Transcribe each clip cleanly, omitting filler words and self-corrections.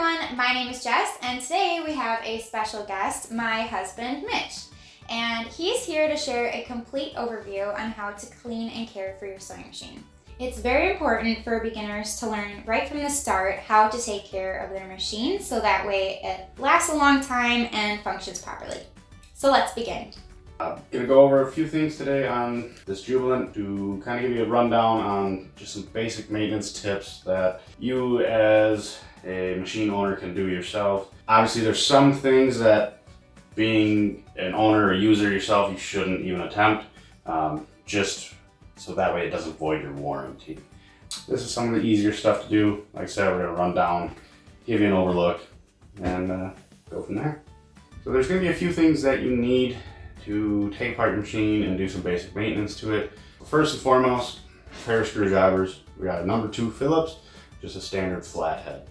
everyone, my name is Jess, and today we have a special guest, my husband, Mitch. And he's here to share a complete overview on how to clean and care for your sewing machine. It's very important for beginners to learn right from the start how to take care of their machine so that way it lasts a long time and functions properly. So let's begin. I'm going to go over a few things today on this Jubilant to kind of give you a rundown on just some basic maintenance tips that you as a machine owner can do yourself. Obviously there's some things that being an owner or user yourself you shouldn't even attempt, just so that way it doesn't void your warranty. This is some of the easier stuff to do. Like I said, we're going to run down, give you an overlook, and go from there. So there's going to be a few things that you need to take apart your machine and do some basic maintenance to it. First and foremost, a pair of screwdrivers. We got a number 2 Phillips, just a standard flathead.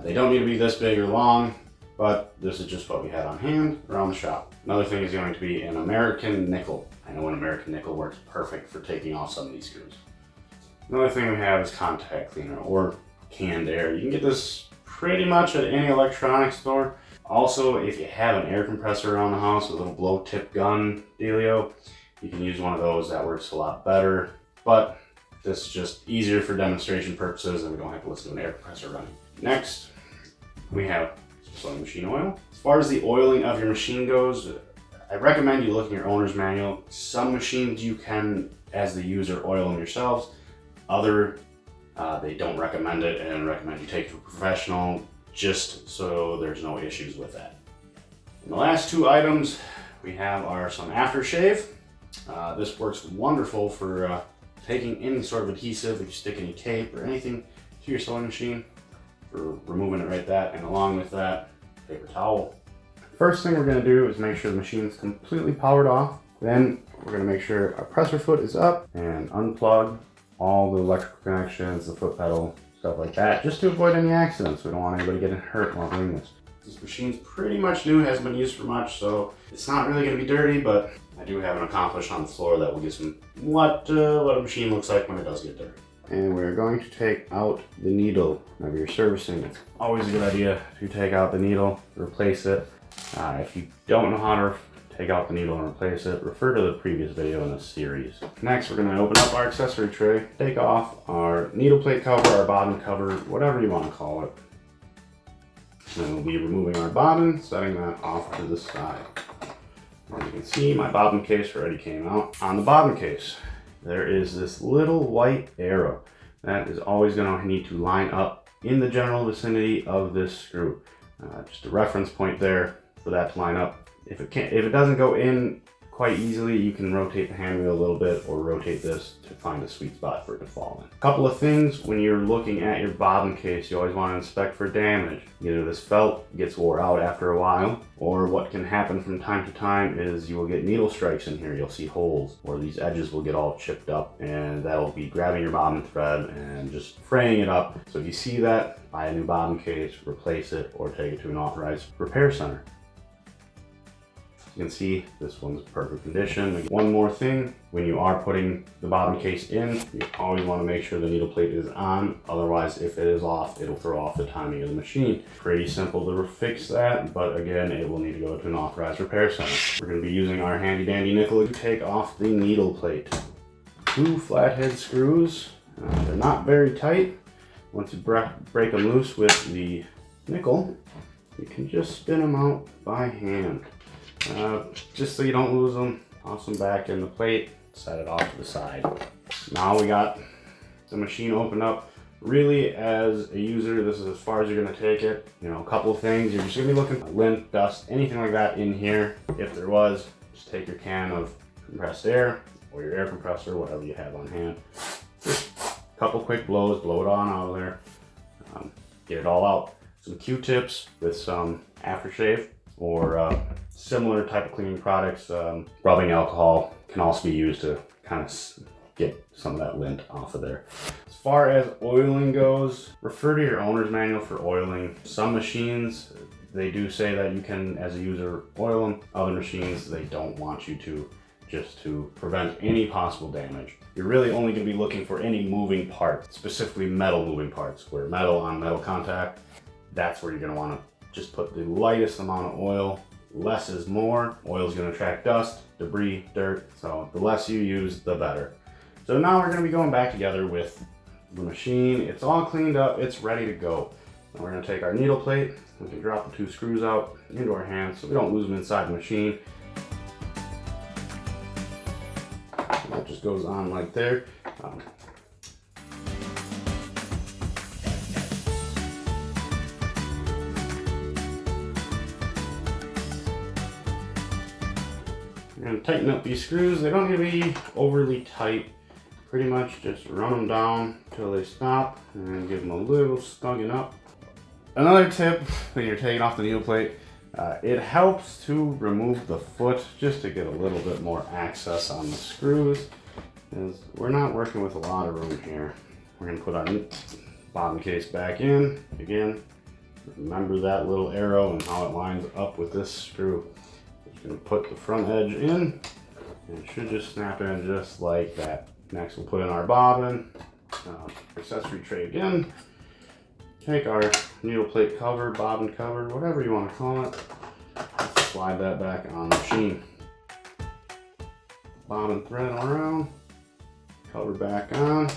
They don't need to be this big or long, but this is just what we had on hand around the shop. Another thing is going to be an American nickel. I know an American nickel works perfect for taking off some of these screws. Another thing we have is contact cleaner or canned air. You can get this pretty much at any electronics store. Also, if you have an air compressor around the house, a little blow tip gun dealio, you can use one of those. That works a lot better, but this is just easier for demonstration purposes and we don't have to listen to an air compressor running. Next, we have sewing machine oil. As far as the oiling of your machine goes, I recommend you look in your owner's manual. Some machines you can, as the user, oil them yourselves. Other, they don't recommend it and recommend you take it to a professional, just so there's no issues with that. And the last 2 items we have are some aftershave. This works wonderful for taking any sort of adhesive, if you stick any tape or anything to your sewing machine, for removing it right that, and along with that, paper towel. First thing we're going to do is make sure the machine's completely powered off. Then we're going to make sure our presser foot is up and unplug all the electrical connections, the foot pedal, stuff like that, just to avoid any accidents. We don't want anybody getting hurt while doing this. This machine's pretty much new, hasn't been used for much, so it's not really going to be dirty, but I do have an accomplish on the floor that will give some what a machine looks like when it does get dirty. And we're going to take out the needle. Whenever you're servicing, it's always a good idea to take out the needle, replace it. If you don't know how to take out the needle and replace it, refer to the previous video in this series. Next, we're going to open up our accessory tray, take off our needle plate cover, our bobbin cover, whatever you want to call it. And we'll be removing our bobbin, setting that off to the side. As you can see, my bobbin case already came out. On the bobbin case, there is this little white arrow that is always going to need to line up in the general vicinity of this screw. Just a reference point there for that to line up. If it doesn't go in quite easily, you can rotate the hand wheel a little bit or rotate this to find a sweet spot for it to fall in. A couple of things when you're looking at your bobbin case, you always want to inspect for damage. Either this felt gets wore out after a while, or what can happen from time to time is you will get needle strikes in here. You'll see holes, or these edges will get all chipped up, and that'll be grabbing your bobbin thread and just fraying it up. So if you see that, buy a new bobbin case, replace it, or take it to an authorized repair center. You can see this one's perfect condition. One more thing, when you are putting the bobbin case in, you always want to make sure the needle plate is on. Otherwise, if it is off, it'll throw off the timing of the machine. Pretty simple to fix that, but again, it will need to go to an authorized repair center. We're going to be using our handy dandy nickel to take off the needle plate. 2 flathead screws. They're not very tight. Once you break them loose with the nickel, you can just spin them out by hand. Just so you don't lose them, toss them back in the plate, set it off to the side. Now we got the machine opened up. Really, as a user, this is as far as you're going to take it. You know, a couple of things. You're just going to be looking at lint, dust, anything like that in here. If there was, just take your can of compressed air or your air compressor, whatever you have on hand. Just a couple quick blows, blow it on out of there. Get it all out. Some Q-tips with some aftershave or similar type of cleaning products. Rubbing alcohol can also be used to kind of get some of that lint off of there. As far as oiling goes, refer to your owner's manual for oiling. Some machines, they do say that you can, as a user, oil them. Other machines, they don't want you to, just to prevent any possible damage. You're really only going to be looking for any moving parts, specifically metal moving parts, where metal on metal contact, that's where you're gonna wanna just put the lightest amount of oil. Less is more. Oil is gonna attract dust, debris, dirt, so the less you use, the better. So now we're gonna be going back together with the machine. It's all cleaned up, it's ready to go. Now we're gonna take our needle plate, we can drop the 2 screws out into our hands so we don't lose them inside the machine. That just goes on like there. We're going to tighten up these screws. They don't need to be overly tight. Pretty much just run them down until they stop and give them a little snugging up. Another tip when you're taking off the needle plate, it helps to remove the foot just to get a little bit more access on the screws, because we're not working with a lot of room here. We're going to put our bottom case back in. Again, remember that little arrow and how it lines up with this screw. Just going to put the front edge in, and it should just snap in just like that. Next we'll put in our bobbin, accessory tray again. Take our needle plate cover, bobbin cover, whatever you want to call it. Let's slide that back on the machine. Bobbin thread around, cover back on.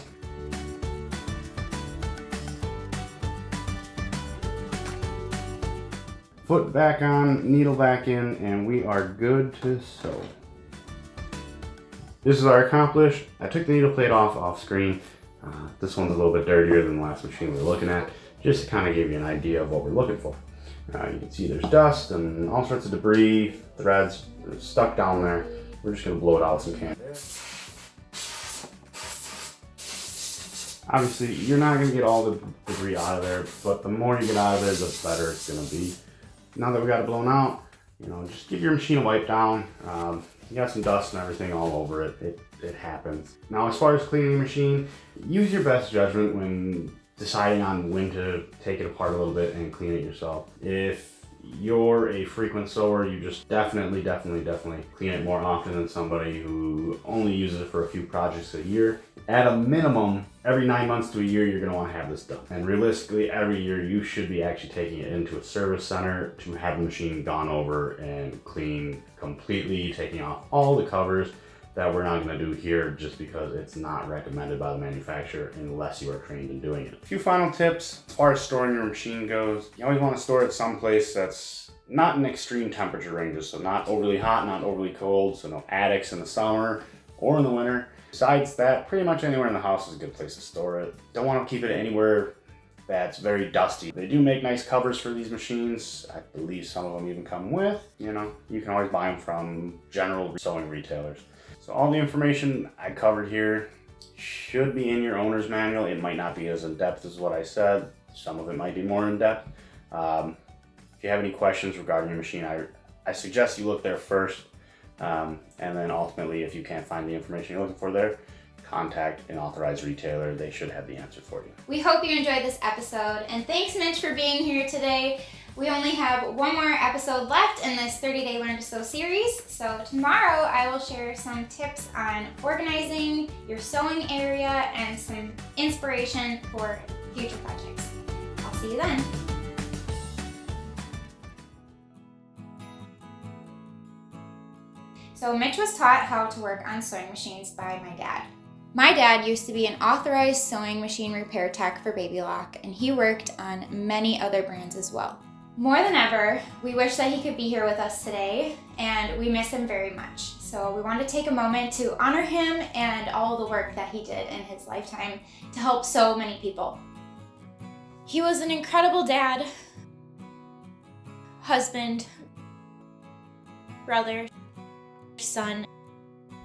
Foot back on, needle back in, and we are good to sew. This is our accomplished. I took the needle plate off screen. This one's a little bit dirtier than the last machine we were looking at, just to kind of give you an idea of what we're looking for. You can see there's dust and all sorts of debris, threads stuck down there. We're just gonna blow it out with some candy. Obviously, you're not gonna get all the debris out of there, but the more you get out of there, the better it's gonna be. Now that we got it blown out, just give your machine a wipe down. You got some dust and everything all over it. It happens. Now, as far as cleaning your machine, use your best judgment when deciding on when to take it apart a little bit and clean it yourself. If you're a frequent sewer, you just definitely clean it more often than somebody who only uses it for a few projects a year. At a minimum, every 9 months to a year, you're gonna wanna have this done. And realistically, every year you should be actually taking it into a service center to have the machine gone over and cleaned completely, taking off all the covers. That we're not gonna do here just because it's not recommended by the manufacturer unless you are trained in doing it. A few final tips as far as storing your machine goes. You always wanna store it someplace that's not in extreme temperature ranges, so not overly hot, not overly cold, so no attics in the summer or in the winter. Besides that, pretty much anywhere in the house is a good place to store it. Don't wanna keep it anywhere that's very dusty. They do make nice covers for these machines. I believe some of them even come with, you can always buy them from general sewing retailers. So all the information I covered here should be in your owner's manual. It might not be as in-depth as what I said. Some of it might be more in-depth. If you have any questions regarding your machine, I suggest you look there first. And then ultimately, if you can't find the information you're looking for there, contact an authorized retailer. They should have the answer for you. We hope you enjoyed this episode, and thanks, Mitch, for being here today. We only have one more episode left in this 30-day Learn to Sew series, so tomorrow I will share some tips on organizing your sewing area and some inspiration for future projects. I'll see you then. So Mitch was taught how to work on sewing machines by my dad. My dad used to be an authorized sewing machine repair tech for Baby Lock, and he worked on many other brands as well. More than ever, we wish that he could be here with us today, and we miss him very much. So we want to take a moment to honor him and all the work that he did in his lifetime to help so many people. He was an incredible dad, husband, brother, son,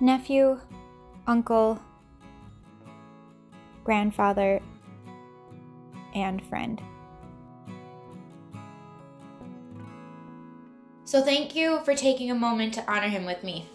nephew, uncle, grandfather, and friend. So thank you for taking a moment to honor him with me.